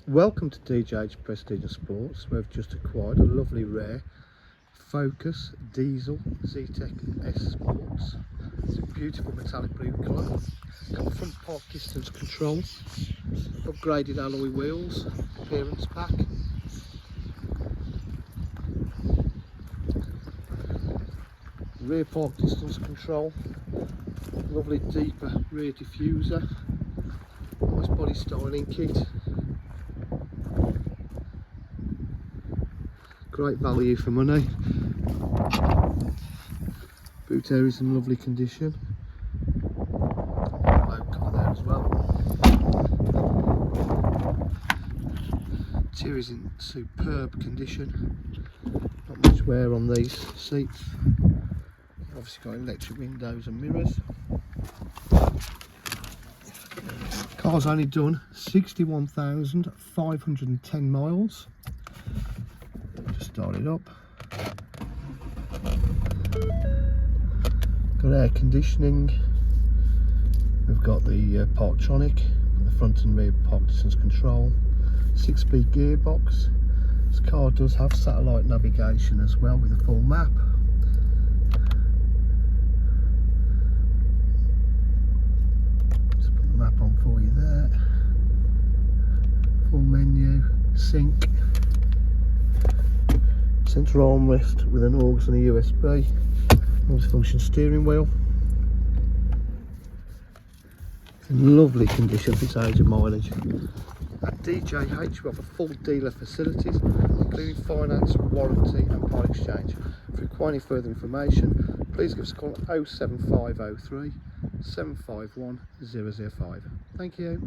Welcome to DJH Prestige Sports. We've just acquired a lovely rare Focus diesel Zetec S Sports. It's a beautiful metallic blue colour. Got front park distance control, upgraded alloy wheels, appearance pack. Rear park distance control, lovely deeper rear diffuser, nice body styling kit. Great value for money. Boot area is in lovely condition. Low cover there as well. Interior is in superb condition. Not much wear on these seats. Obviously got electric windows and mirrors. Car's only done 61,510 miles. Just start it up. Got air conditioning. We've got the Parktronic, the front and rear park distance control, 6-speed gearbox. This car does have satellite navigation as well with a full map. Just put the map on for you there. Full menu, sync, central armrest with an aux and a USB, multifunction steering wheel. It's in lovely condition for its age and mileage. At DJH we offer full dealer facilities including finance, warranty and part exchange. If you require any further information, please give us a call at 07503 751 005. Thank you.